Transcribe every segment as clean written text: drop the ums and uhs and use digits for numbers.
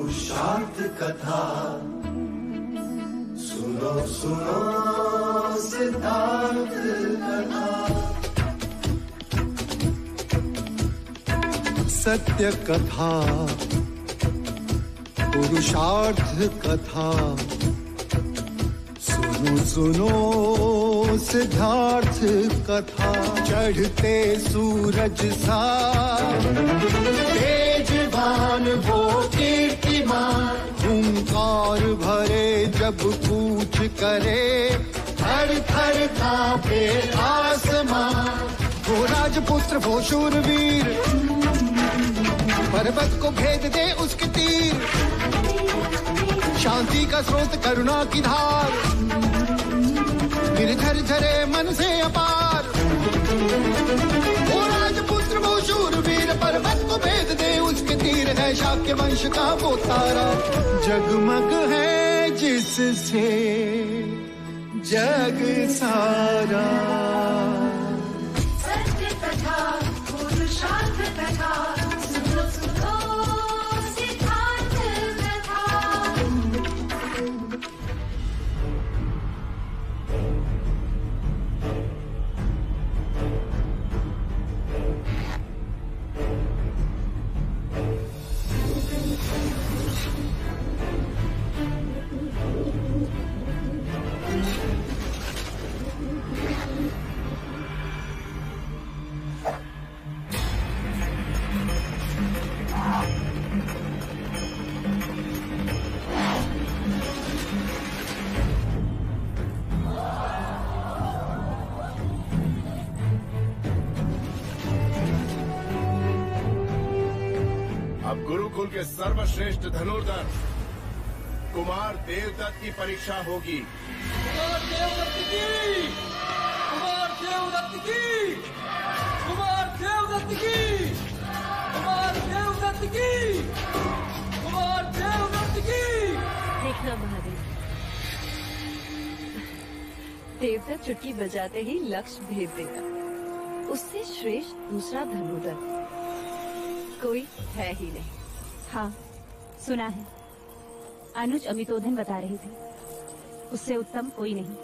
पुरुषार्थ कथा सुनो सुनो सिद्धार्थ कथा। सत्य कथा पुरुषार्थ कथा सुनो सुनो सिद्धार्थ कथा। चढ़ते सूरज सा तेजवान वो कीर्तिमान, हुंकार भरे जब कूच करे थर थर कांपे आसमान। वो राजपुत्र वो शूरवीर, पर्वत को भेद दे उसके तीर, शांति का स्रोत करुणा की धार, निर्झर झरे मन से अपार। वो राजपुत्र वो शूरवीर, पर्वत को भेद दे उसके तीर, है शाक्य वंश का वो तारा, जगमग है जिससे जग सारा। सत्य कथा पुरुषार्थ कथा सुनो सुनो सिद्धार्थ कथा। अब गुरुकुल के सर्वश्रेष्ठ धनुर्धर कुमार देवदत्त की परीक्षा होगी। कुमार देवदत्त की, कुमार देवदत्त की, कुमार देवदत्त की, कुमार देवदत्त की, कुमार देवदत्त की। देखना महादेव, देवदत्त चुटकी बजाते ही लक्ष्य भेद देगा। उससे श्रेष्ठ दूसरा धनुर्धर कोई है ही नहीं। हाँ, सुना है। अनुज अमितोधन बता रही थी, उससे उत्तम कोई नहीं।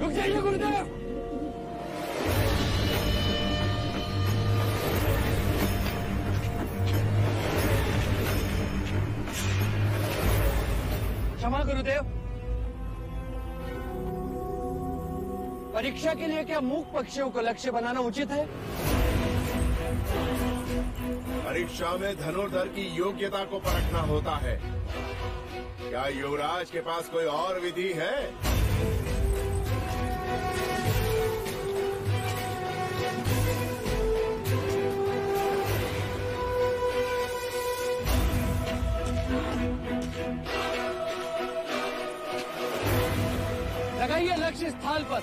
रुक जाइए गुरुदेव। क्षमा गुरुदेव, परीक्षा के लिए क्या मूक पक्षियों को लक्ष्य बनाना उचित है? परीक्षा में धनुर्धर की योग्यता को परखना होता है। क्या युवराज के पास कोई और विधि है? लगाइए लक्ष्य स्थल पर,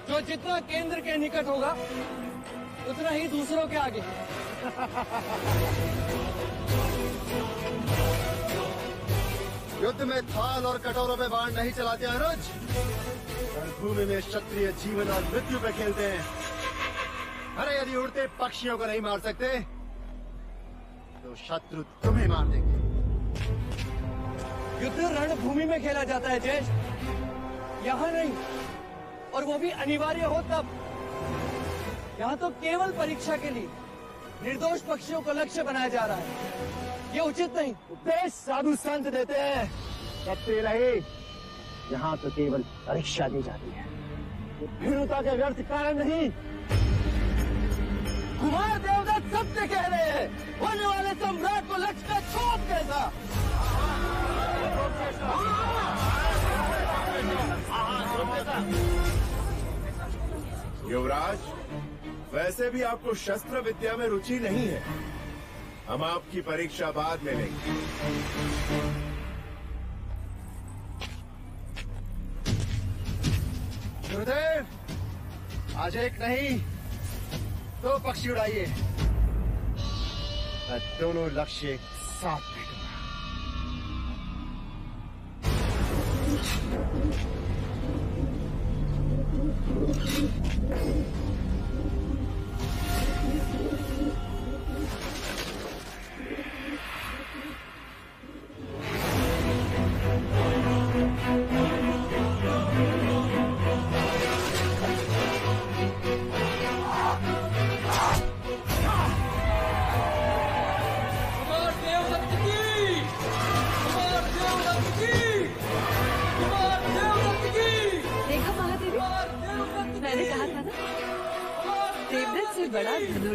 जो जितना केंद्र के निकट होगा उतना ही दूसरों के आगे। युद्ध में थाल और कटोरों में बाण नहीं चलाते अनुज, रणभूमि में क्षत्रिय जीवन और मृत्यु पे खेलते हैं। अरे यदि उड़ते पक्षियों को नहीं मार सकते तो शत्रु तुम्हें मार देंगे। युद्ध रणभूमि में खेला जाता है ज्येष्ठ, यहाँ नहीं, और वो भी अनिवार्य हो तब। यहाँ तो केवल परीक्षा के लिए निर्दोष पक्षियों को लक्ष्य बनाया जा रहा है। ये उचित नहीं। उपदेश साधु संत देते हैं, क्षत्रिय रहे, यहाँ तो केवल परीक्षा दी जाती है, भीरुता के व्यर्थ कारण नहीं। कुमार देवदत्त सत्य कह रहे हैं, होने वाले सम्राट को लक्ष्य का छोप देगा। युवराज, वैसे भी आपको शस्त्र विद्या में रुचि नहीं है। हम आपकी परीक्षा बाद में लेंगे। गुरुदेव, आज एक नहीं दो पक्षी उड़ाइए, मैं दोनों लक्ष्य एक साथ भेजूंगा।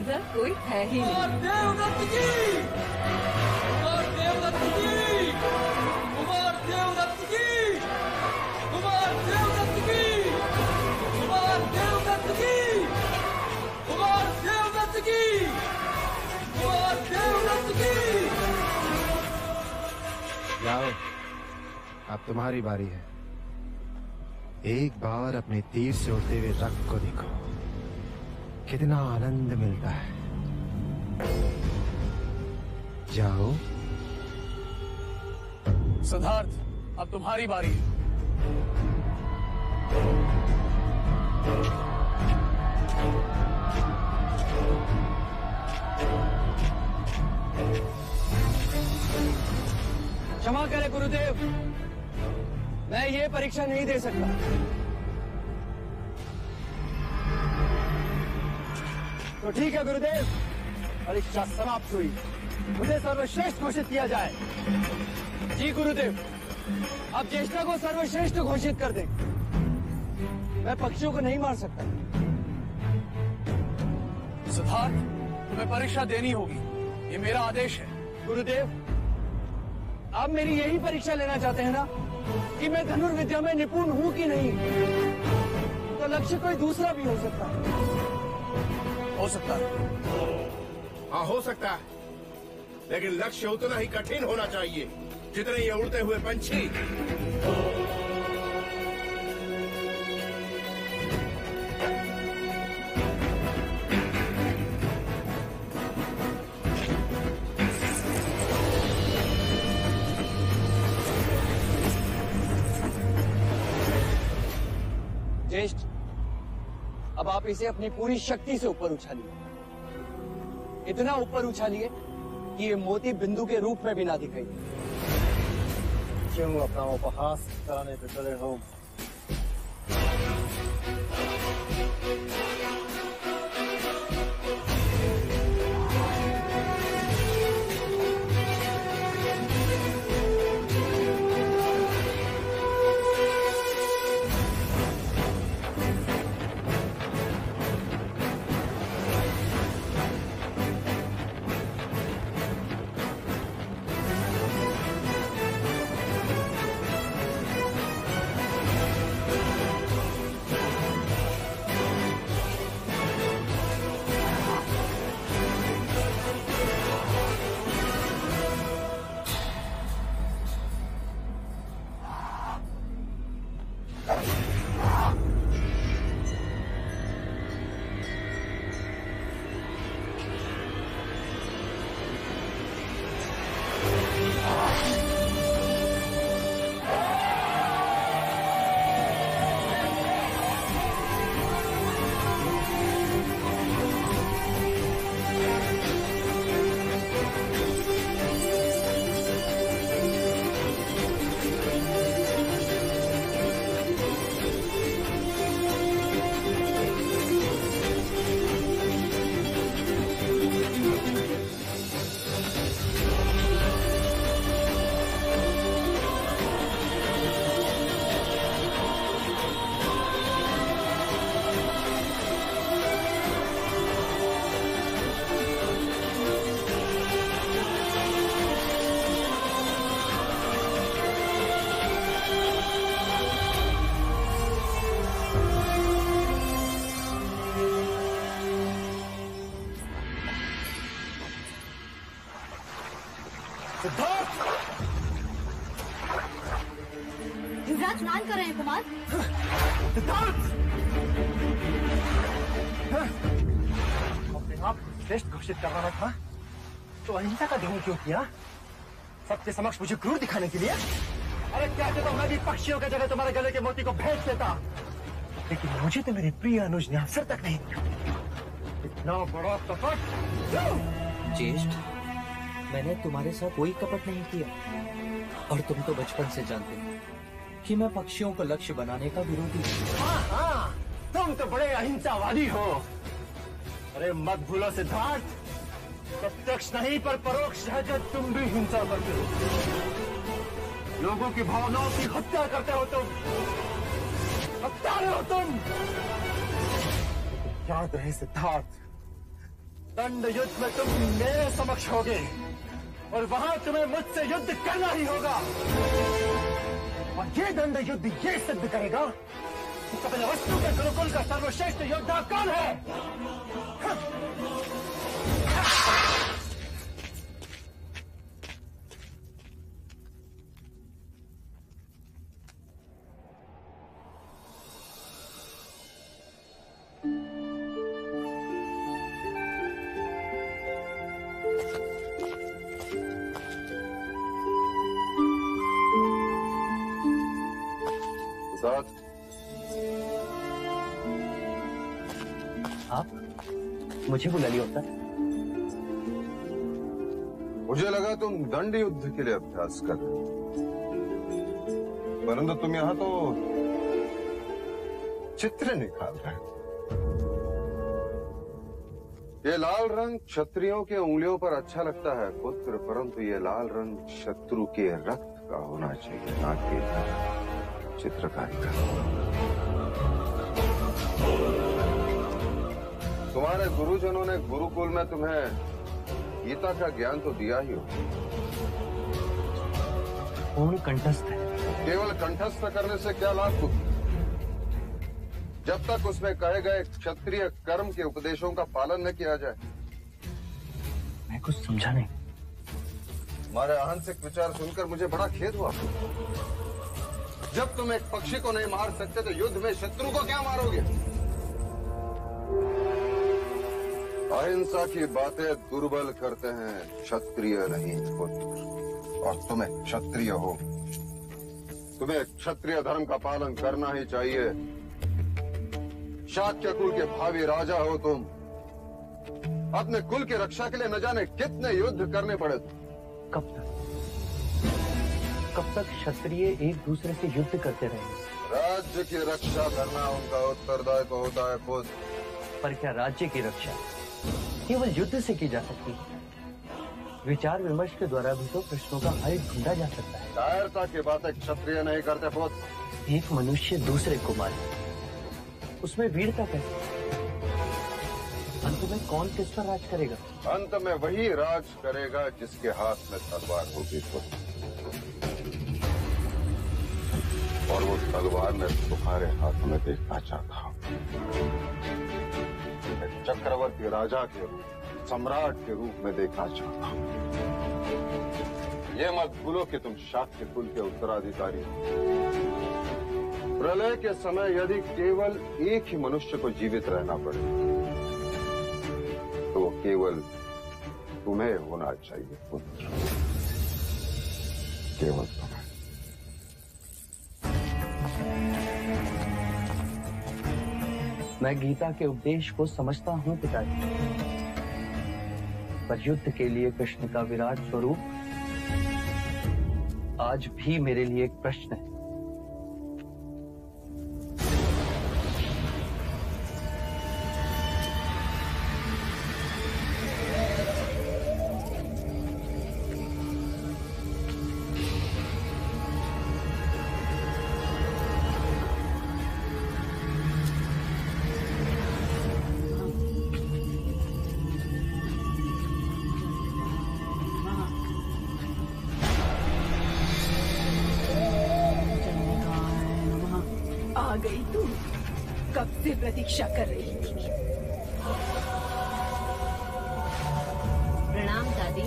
जैसा कोई है ही नहीं। देवदत्त की! कुमार देवदत्त की! कुमार देवदत्त की! कुमार देवदत्त की! कुमार देवदत्त की! कुमार देवदत्त की! कुमार देवदत्त की! जाओ, अब तुम्हारी बारी है। एक बार अपने तीर से उड़ते हुए रक्त को देखो, कितना आनंद मिलता है। जाओ। सिद्धार्थ, अब तुम्हारी बारी है। क्षमा करें गुरुदेव, मैं ये परीक्षा नहीं दे सकता। तो ठीक है गुरुदेव, परीक्षा समाप्त हुई। मुझे सर्वश्रेष्ठ घोषित किया जाए। जी गुरुदेव, आप ज्येष्ठा को सर्वश्रेष्ठ घोषित कर दें। मैं पक्षियों को नहीं मार सकता। सिद्धार्थ, तुम्हें परीक्षा देनी होगी, ये मेरा आदेश है। गुरुदेव, आप मेरी यही परीक्षा लेना चाहते हैं ना कि मैं धनुर्विद्या में निपुण हूं कि नहीं? तो लक्ष्य कोई दूसरा भी हो सकता है। हो सकता है। हाँ, हो सकता है, लेकिन लक्ष्य उतना ही कठिन होना चाहिए जितने ये उड़ते हुए पंछी। ज्येष्ठ, अब आप इसे अपनी पूरी शक्ति से ऊपर उछालिए। इतना ऊपर उछालिए कि ये मोती बिंदु के रूप में भी ना दिखाई दे। क्यों अपना उपहास कराने पे चले हो? युवराज स्नान कर रहे हैं कुमार। अपने आप श्रेष्ठ घोषित करवाना था तो अहिंसा का ध्यान क्यों किया? सबके समक्ष मुझे क्रूर दिखाने के लिए? अरे क्या कहता, मैं भी पक्षियों की जगह तुम्हारे गले के मोती को भेज देता, लेकिन मुझे तो मेरे प्रिय अनुज ने अवसर तक नहीं दिया। इतना बड़ा कपट! ज्येष्ठ, मैंने तुम्हारे साथ कोई कपट नहीं किया और तुम तो बचपन से जानते हो कि मैं पक्षियों को लक्ष्य बनाने का विरोधी हूँ। हाँ, तुम तो बड़े अहिंसावादी हो। अरे मत भूलो सिद्धार्थ, प्रत्यक्ष नहीं पर परोक्ष है जो तुम भी हिंसा करते हो, लोगों की भावनाओं की हत्या करते हो तुम, हत्यारे हो तुम। याद रहे सिद्धार्थ, दंड युद्ध में तुम मेरे समक्ष होगे और वहां तुम्हें मुझसे युद्ध करना ही होगा। और ये दंड युद्ध ये सिद्ध करेगा कि कपिलवस्तु के गुरुकुल का सर्वश्रेष्ठ योद्धा कौन है। आप मुझे बुला लिया होता। मुझे लगा तुम दंड युद्ध के लिए अभ्यास कर रहे हो, परंतु तुम यहाँ तो चित्र निकाल रहे हो। ये लाल रंग क्षत्रियों के उंगलियों पर अच्छा लगता है पुत्र, परंतु ये लाल रंग शत्रु के रक्त का होना चाहिए, ना कि चित्रकारी का। तुम्हारे गुरुजनों ने गुरुकुल में तुम्हें गीता का ज्ञान तो दिया ही हो। पूर्ण कंठस्थ है। केवल कंठस्थ करने से क्या लाभ पुत्र? जब तक उसमें कहे गए क्षत्रिय कर्म के उपदेशों का पालन न किया जाए। मैं कुछ समझा नहीं। तुम्हारे अहंसिक विचार सुनकर मुझे बड़ा खेद हुआ। जब तुम एक पक्षी को नहीं मार सकते तो युद्ध में शत्रु को क्या मारोगे? अहिंसा की बातें दुर्बल करते हैं, क्षत्रिय नहीं पुत्र। और तुम्हें क्षत्रिय हो, तुम्हें क्षत्रिय धर्म का पालन करना ही चाहिए। शाक्य कुल के भावी राजा हो तुम। अपने कुल की रक्षा के लिए न जाने कितने युद्ध करने पड़े तुम। कब तक क्षत्रिय एक दूसरे से युद्ध करते रहेंगे? राज्य की रक्षा करना उनका उत्तरदायित्व होता है पुत्र। पर क्या राज्य की रक्षा केवल युद्ध से की जा सकती है? विचार विमर्श के द्वारा भी तो प्रश्नों का हल ढूंढा जा सकता है। कायरता की बातें क्षत्रिय नहीं करते पुत्र। एक मनुष्य दूसरे को मारे, उसमें वीरता कैसे? अंत में कौन किस पर राज करेगा? अंत में वही राज करेगा जिसके हाथ में तलवार होगी पुत्र। और वो तलवार मैं तुम्हारे हाथ में देखना चाहता हूँ। चक्रवर्ती राजा के रूप, सम्राट के रूप में देखना चाहता हूँ। ये मत भूलो कि तुम शाक्य कुल के उत्तराधिकारी हो। प्रलय के समय यदि केवल एक ही मनुष्य को जीवित रहना पड़े तो वो केवल तुम्हें होना चाहिए पुत्र, केवल तुम्हें। मैं गीता के उपदेश को समझता हूँ पिताजी, पर युद्ध के लिए कृष्ण का विराट स्वरूप आज भी मेरे लिए एक प्रश्न है। आ गई तू, कब से प्रतीक्षा कर रही थी। प्रणाम दादी।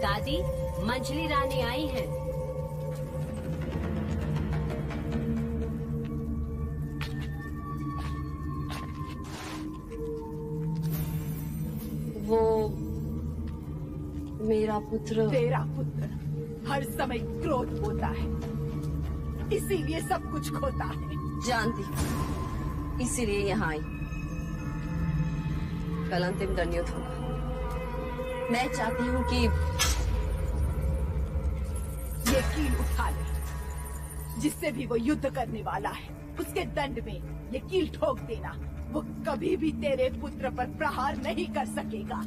दादी, मंजली रानी आई हैं। वो मेरा पुत्र। तेरा पुत्र हर समय क्रोध होता है, इसीलिए सब कुछ खोता है। जानती हूँ, इसीलिए यहाँ आई। कल अंतिम दंड युद्ध होगा। मैं चाहती हूँ कि ये कील उठा ले। जिससे भी वो युद्ध करने वाला है, उसके दंड में ये कील ठोक देना। वो कभी भी तेरे पुत्र पर प्रहार नहीं कर सकेगा।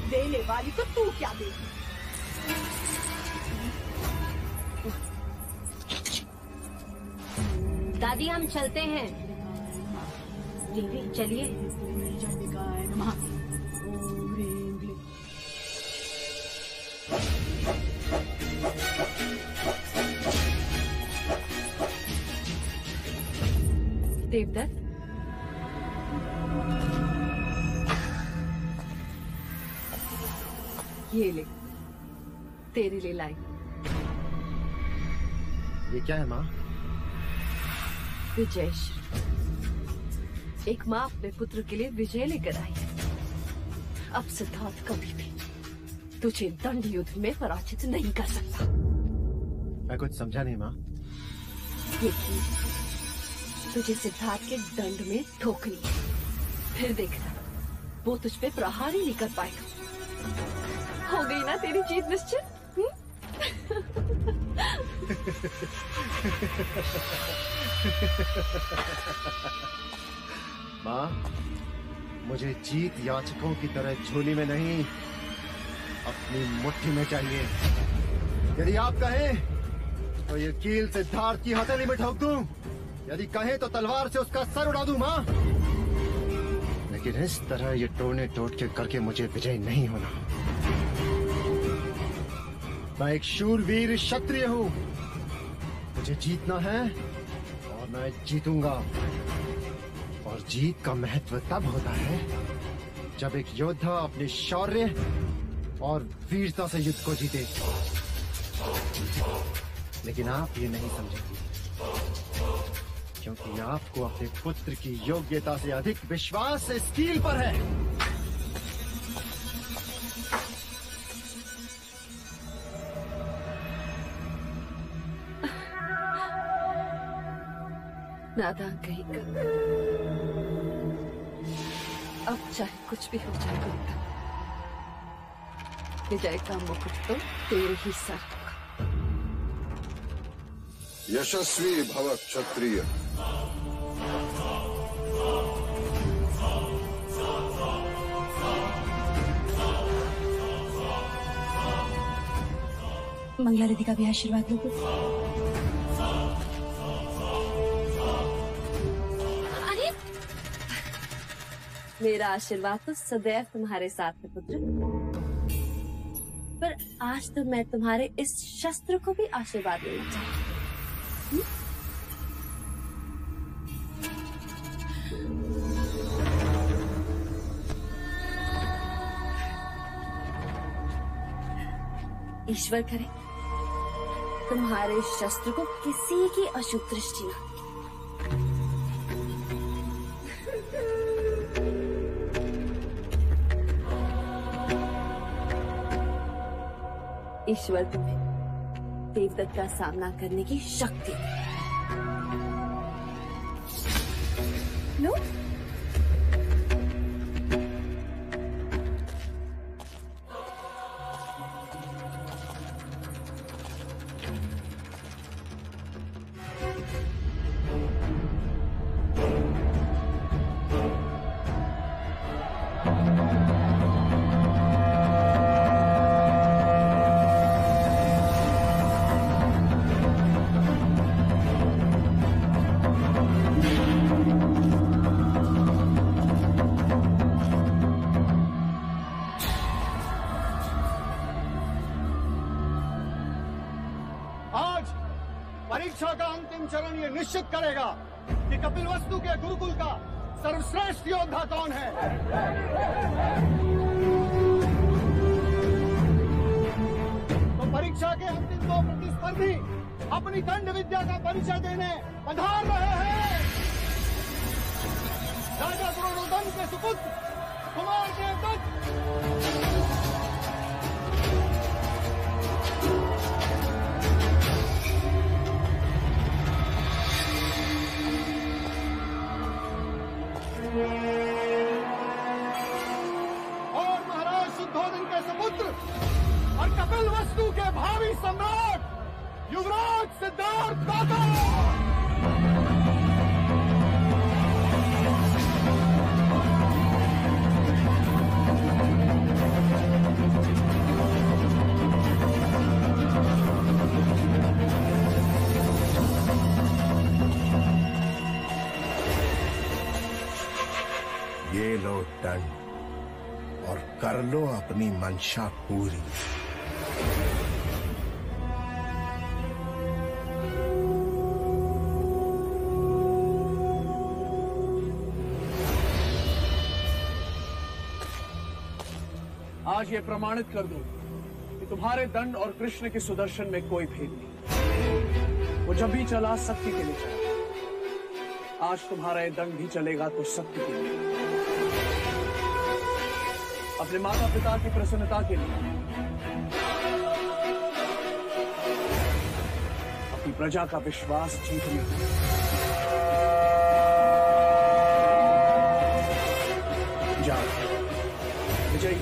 देने वाली तो तू क्या देगी? दादी हम चलते हैं। देवी चलिए। जंबिकाय नमः। ओम ह्रीं क्लीं। देवदत्त, ये ले, तेरे लिए लाई। ये क्या है माँ? विजय श्री। एक माँ अपने पुत्र के लिए विजय लेकर आई है। अब सिद्धार्थ कभी भी तुझे दंड युद्ध में पराजित नहीं कर सकता। मैं कुछ समझा नहीं माँ। ये कील तुझे सिद्धार्थ के दंड में ठोकनी है। फिर देखना, वो तुझ पे प्रहार ही नहीं कर पाएगा। हो गई ना तेरी जीत निश्चित? माँ, मुझे जीत याचकों की तरह झोली में नहीं, अपनी मुट्ठी में चाहिए। यदि आप कहें तो ये कील सिद्धार्थ की हथेली में ठोक दूं, यदि कहें तो तलवार से उसका सर उड़ा दूं माँ। लेकिन इस तरह ये टोड़ने टोट के करके मुझे विजय नहीं होना। मैं एक शूरवीर क्षत्रिय हूँ, मुझे जीतना है और मैं जीतूंगा। और जीत का महत्व तब होता है जब एक योद्धा अपने शौर्य और वीरता से युद्ध को जीते। लेकिन आप ये नहीं समझेंगे, क्योंकि आपको अपने पुत्र की योग्यता से अधिक विश्वास इस कील पर है। नादान कहीं का। अब चाहे कुछ भी हो जाए बेटा, विजय का मुकुट तो तेरे ही सर होगा। यशस्वी भव क्षत्रिय। मंगला दीदी का भी आशीर्वाद लो। मेरा आशीर्वाद तो सदैव तुम्हारे साथ है पुत्र, पर आज तो मैं तुम्हारे इस शस्त्र को भी आशीर्वाद देना चाहती हूँ। ईश्वर करे तुम्हारे शस्त्र को किसी की अशुभ दृष्टि न। ईश्वर तुम्हें देवदत्त का सामना करने की शक्ति दे। लो। परीक्षा का अंतिम चरण ये निश्चित करेगा कि कपिलवस्तु के गुरुकुल का सर्वश्रेष्ठ योद्धा कौन है। तो परीक्षा के अंतिम दो प्रतिस्पर्धी अपनी दंड विद्या का परिचय देने पधार रहे हैं। राजा दुर्योधन के सुपुत्र कुमार देवदत्त। और महाराज शुद्धोधन के सुपुत्र और कपिलवस्तु के भावी सम्राट युवराज सिद्धार्थ दाता। और कर लो अपनी मंशा पूरी। आज ये प्रमाणित कर दूं कि तुम्हारे दंड और कृष्ण के सुदर्शन में कोई भेद नहीं। वो जब भी चला सत्य के लिए चला। आज तुम्हारा ये दंड भी चलेगा तो सत्य के लिए, अपने माता पिता की प्रसन्नता के लिए, अपनी प्रजा का विश्वास जीतने के लिए। जाओ विजयी।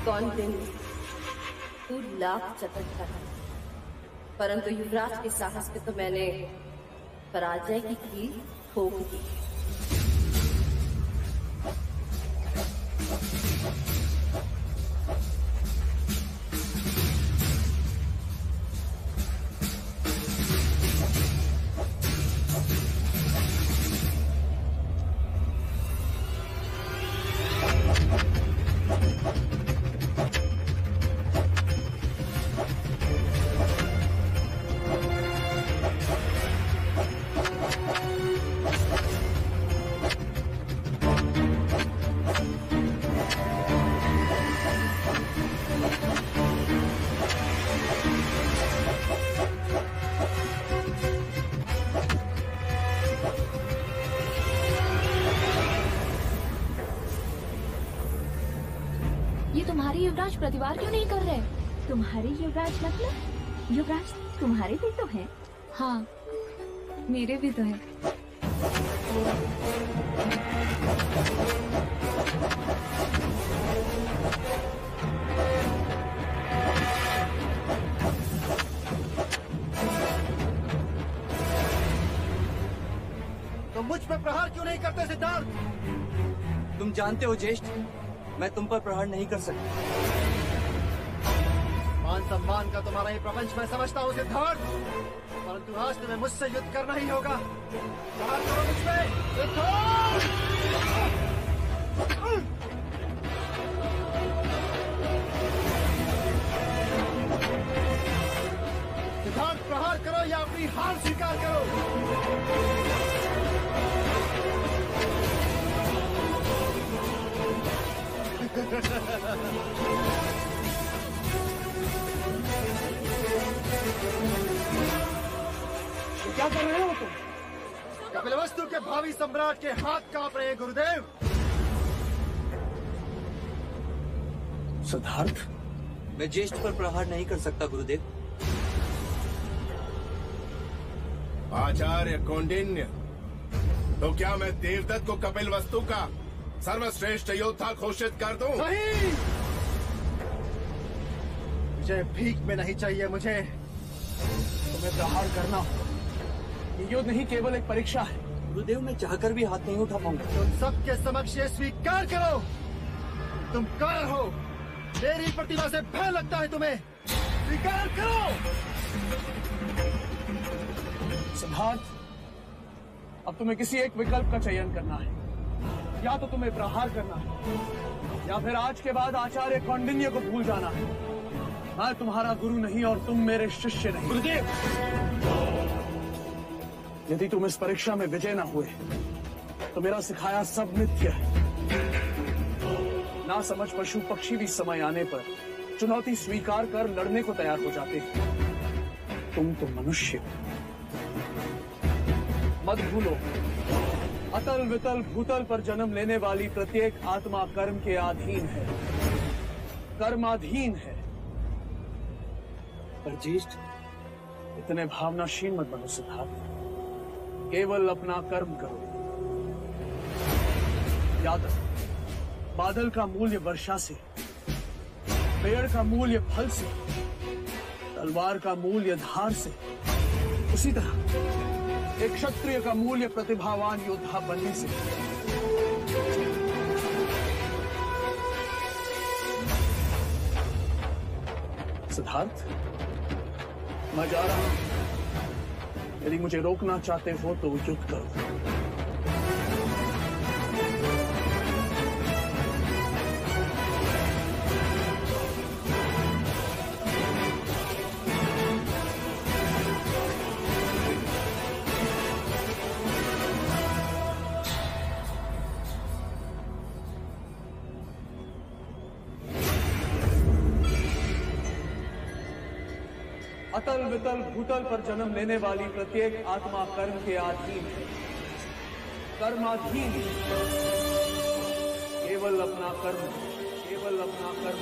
कौन दिन तू लाख चतुर था, परंतु युवराज के साहस पे तो मैंने पराजय की कील ठोक दी। युवराज प्रतिवार क्यों नहीं कर रहे? तुम्हारे युवराज मतलब? युवराज तुम्हारे भी तो हैं। हाँ, मेरे भी तो हैं। तुम मुझ पर प्रहार क्यों नहीं करते सिद्धार्थ? तुम जानते हो ज्येष्ठ, मैं तुम पर प्रहार नहीं कर सकता। मान सम्मान का तुम्हारा ये प्रपंच मैं समझता हूँ सिद्धार्थ, परंतु आज तुम्हें मुझसे युद्ध करना ही होगा। प्रहार करो मुझ पे सिद्धार्थ! सिद्धार्थ प्रहार करो या अपनी हार स्वीकार करो। क्या कर रहे हो तुम? कपिलवस्तु के भावी सम्राट के हाथ कांप रहे हैं गुरुदेव। सिद्धार्थ, मैं ज्येष्ठ पर प्रहार नहीं कर सकता गुरुदेव। आचार्य कौंडिन्य, तो क्या मैं देवदत्त को कपिलवस्तु का सर्वश्रेष्ठ योद्धा घोषित कर दूं? नहीं, मुझे भीख में नहीं चाहिए। मुझे तुम्हें प्रहार करना हो। ये युद्ध नहीं केवल एक परीक्षा है। गुरुदेव, मैं चाहकर भी हाथ नहीं उठा पाऊंगा। तुम सबके समक्ष ये स्वीकार करो, तुम कार हो। मेरी प्रतिभा से भय लगता है तुम्हें। स्वीकार करो। सिद्धार्थ, अब तुम्हें किसी एक विकल्प का चयन करना है। या तो तुम्हें प्रहार करना है, या फिर आज के बाद आचार्य कौंडिन्य को भूल जाना है। मैं तुम्हारा गुरु नहीं और तुम मेरे शिष्य नहीं। गुरुदेव, यदि तुम इस परीक्षा में विजय न हुए तो मेरा सिखाया सब मिथ्या है। ना समझ पशु पक्षी भी समय आने पर चुनौती स्वीकार कर लड़ने को तैयार हो जाते हैं। तुम तो मनुष्य हो। मत भूलो, अतल वितल भूतल पर जन्म लेने वाली प्रत्येक आत्मा कर्म के अधीन है, कर्माधीन है। पर ज्येष्ठ, इतने भावनाशील मत बनो सिद्धार्थ। केवल अपना कर्म करो। याद रखो, बादल का मूल्य वर्षा से, पेड़ का मूल्य फल से, तलवार का मूल्य धार से, उसी तरह एक क्षत्रिय का मूल्य प्रतिभावान योद्धा बनने से। सिद्धार्थ, मैं जा रहा हूं। यदि मुझे रोकना चाहते हो तो युद्ध करो। अतल वितल भूतल पर जन्म लेने वाली प्रत्येक आत्मा कर्म के अधीन है, कर्माधीन, केवल अपना कर्म, केवल अपना कर्म।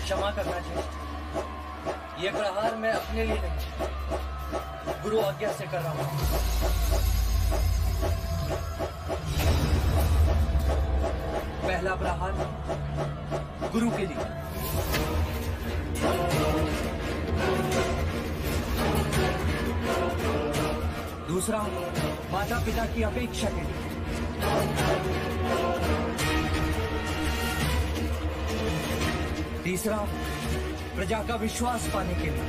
क्षमा करना चाहिए। ये प्रहार मैं अपने लिए नहीं, गुरु आज्ञा से कर रहा हूं। पहला प्रहार गुरु के लिए, दूसरा माता पिता की अपेक्षा के लिए, तीसरा प्रजा का विश्वास पाने के लिए,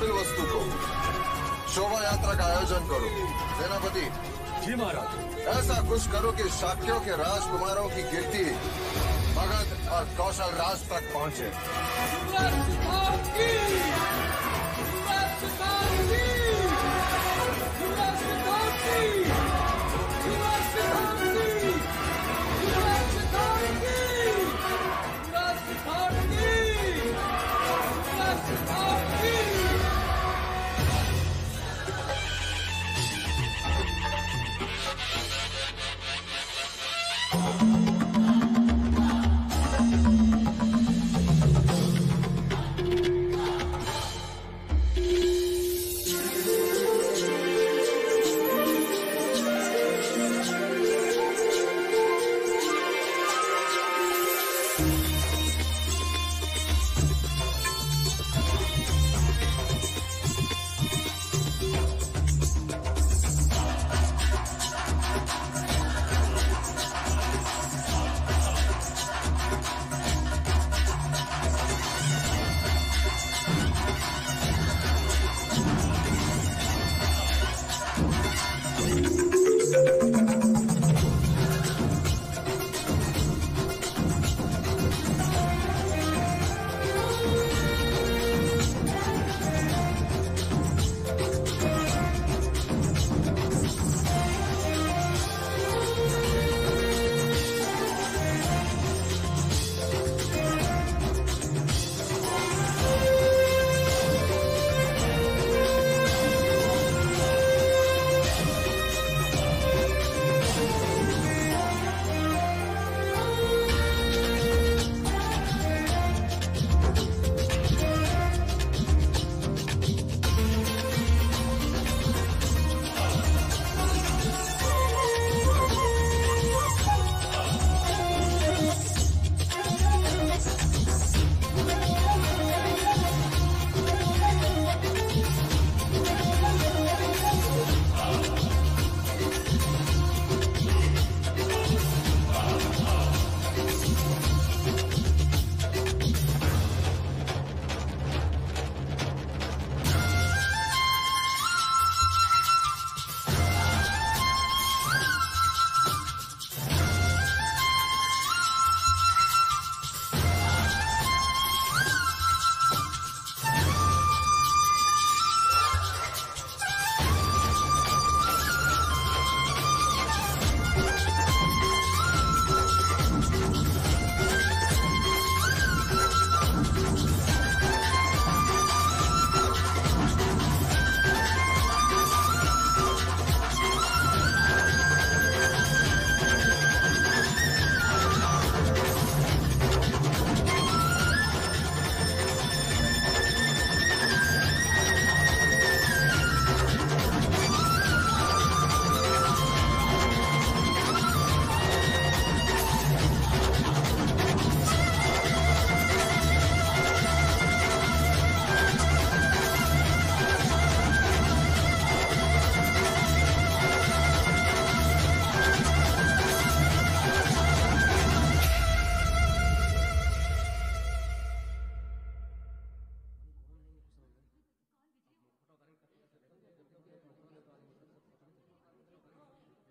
कपिल वस्तु को शोभा यात्रा का आयोजन करो। सेनापति जी महाराज। ऐसा कुछ करो कि शाक्यों के राजकुमारों की कीर्ति मगध और कौशल राज तक पहुंचे।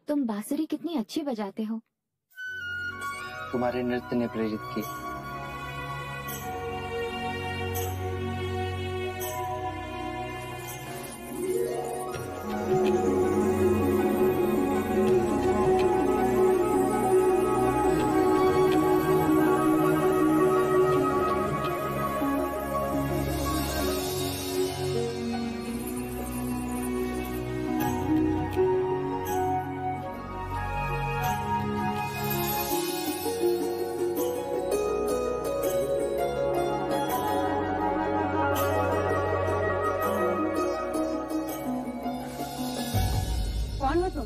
तुम बांसुरी कितनी अच्छी बजाते हो। तुम्हारे नृत्य ने प्रेरित की। कौन हो तुम?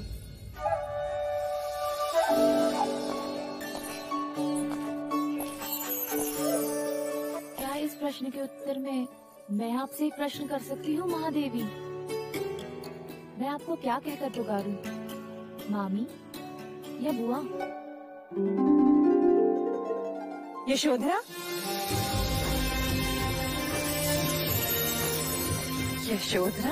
क्या इस प्रश्न के उत्तर में मैं आपसे एक प्रश्न कर सकती हूँ महादेवी? मैं आपको क्या कहकर पुकारूं? मामी या बुआ? यशोधरा, यशोधरा,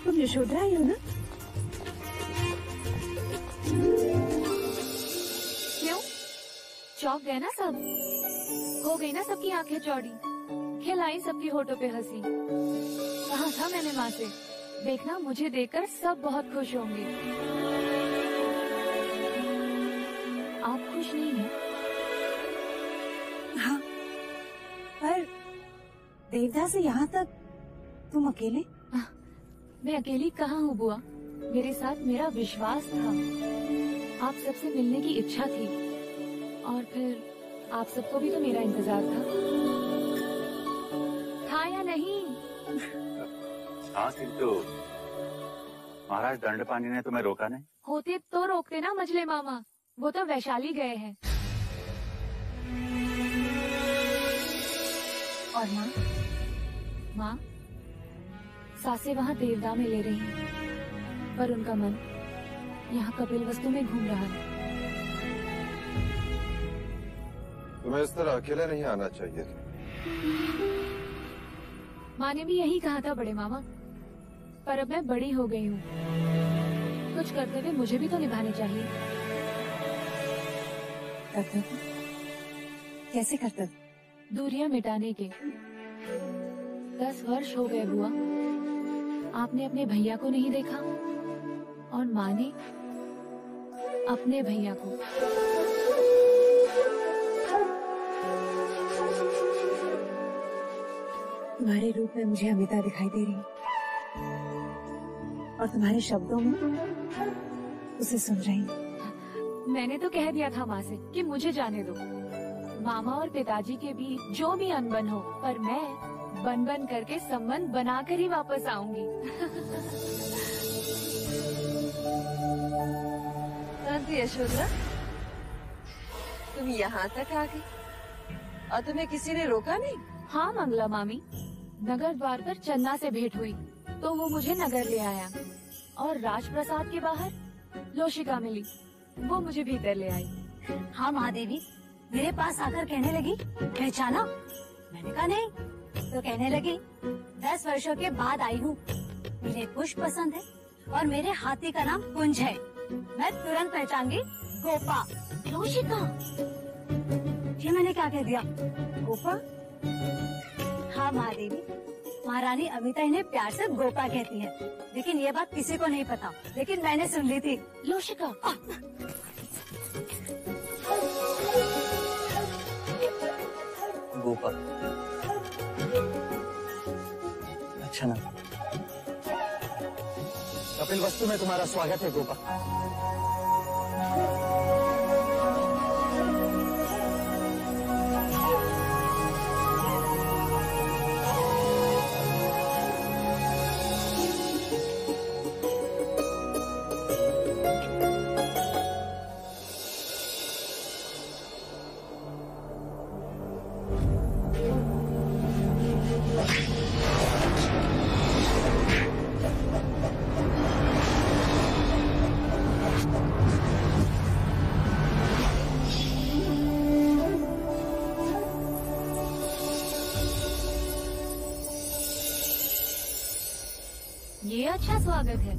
तुम यशोधरा ही हो ना? क्यों चौंक गए ना सब? हो गई ना सबकी आंखें चौड़ी, खिलाई सबकी होठों पे हंसी। कहा था मैंने माँ से, देखना मुझे देखकर सब बहुत खुश होंगे। आप खुश नहीं हैं? हाँ, पर देवदा से यहाँ तक तुम अकेले? मैं अकेली कहाँ हूँ बुआ, मेरे साथ मेरा विश्वास था। आप सबसे मिलने की इच्छा थी और फिर आप सबको भी तो मेरा इंतजार था या नहीं? हाँ किंतु महाराज दंडपानी ने तुम्हें रोका नहीं? होते तो रोकते ना मजले मामा, वो तो वैशाली गए हैं। और माँ? माँ सासे वहाँ देवदा में ले रही हैं, पर उनका मन यहाँ कपिल वस्तु में घूम रहा है। तुम्हें इस तरह अकेले नहीं आना चाहिए। माँ ने भी यही कहा था बड़े मामा, पर अब मैं बड़ी हो गई हूँ, कुछ कर्तव्य मुझे भी तो निभाने चाहिए। कर्तव्य? कैसे कर्तव्य? दूरियां मिटाने के। 10 वर्ष हो गए बुआ, आपने अपने भैया को नहीं देखा और माँ ने अपने भैया को। तुम्हारे रूप में मुझे अमिता दिखाई दे रही और तुम्हारे शब्दों में उसे सुन रही। मैंने तो कह दिया था माँ से कि मुझे जाने दो, मामा और पिताजी के बीच जो भी अनबन हो, पर मैं बन बन करके संबंध बनाकर ही वापस आऊंगी। यशोधरा, तुम यहाँ तक आ गई और तुम्हें किसी ने रोका नहीं? हाँ मंगला मामी, नगर द्वार पर चन्ना से भेंट हुई तो वो मुझे नगर ले आया, और राजप्रसाद के बाहर लोशिका मिली, वो मुझे भीतर ले आई। हाँ महादेवी मेरे पास आकर कहने लगी, पहचाना? मैंने कहा नहीं, तो कहने लगी 10 वर्षों के बाद आई हूँ, मुझे पुष्प पसंद है और मेरे हाथी का नाम कुंज है, मैं तुरंत पहचान गई गोपा। लोशिका, ये मैंने क्या कह दिया? गोपा? हाँ महादेवी, महारानी अमिता इन्हें प्यार से गोपा कहती है, लेकिन ये बात किसी को नहीं पता, लेकिन मैंने सुन ली थी। लोशिका, गोपा, अच्छा ना? कपिल वस्तु में तुम्हारा स्वागत है गोपा। ये अच्छा स्वागत है।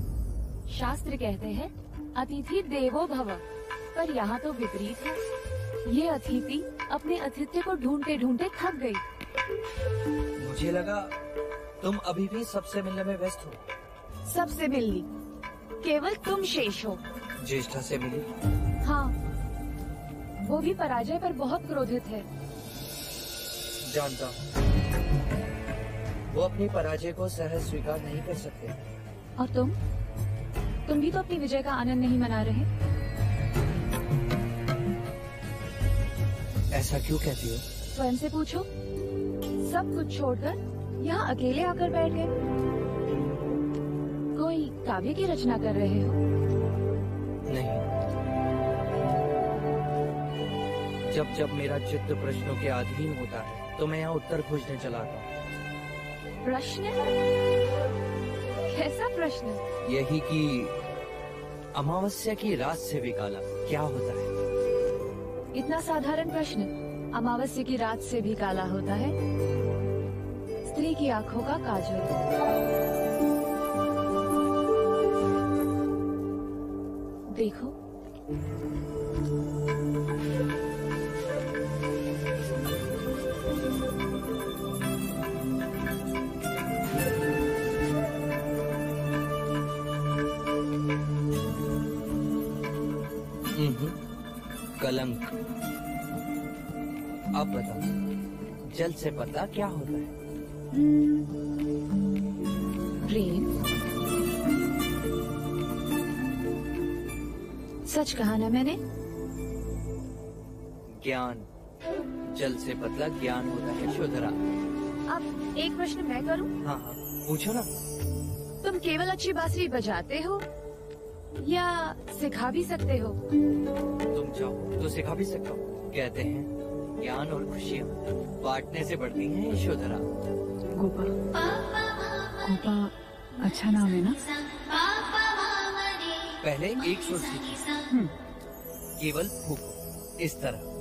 शास्त्र कहते हैं अतिथि देवो भव, पर यहाँ तो विपरीत है। ये अतिथि अपने अतिथ्य को ढूंढते ढूंढते थक गई। मुझे लगा तुम अभी भी सबसे मिलने में व्यस्त हो। सबसे मिलनी, केवल तुम शेष हो। ज्येष्ठा से मिली? हाँ, वो भी पराजय पर बहुत क्रोधित है। जानता हूँ, वो अपनी पराजय को सहज स्वीकार नहीं कर सकते। और तुम भी तो अपनी विजय का आनंद नहीं मना रहे। ऐसा क्यों कहती हो? स्वयं से पूछो। सब कुछ छोड़कर यहाँ अकेले आकर बैठ गए। कोई काव्य की रचना कर रहे हो? नहीं, जब जब मेरा चित्त प्रश्नों के अधीन होता है तो मैं यहाँ उत्तर खोजने चला आता हूँ। प्रश्न? कैसा प्रश्न? यही कि अमावस्या की रात से भी काला क्या होता है? इतना साधारण प्रश्न। अमावस्या की रात से भी काला होता है स्त्री की आंखों का काजल। देखो, कलंक। अब बताओ, जल से पतला क्या होता है? प्रेम। सच कहा ना मैंने? ज्ञान। जल से पतला ज्ञान होता है यशोधरा। अब एक प्रश्न मैं करूं? हाँ हाँ, पूछो ना। तुम केवल अच्छी बांसुरी बजाते हो या सिखा भी सकते हो? तुम चाहो तो सिखा भी सकता हो। कहते हैं ज्ञान और खुशियाँ बांटने से बढ़ती हैं यशोधरा। गोपा, गोपा अच्छा नाम है ना? पहले एक सुर सीखी, केवल फूको इस तरह।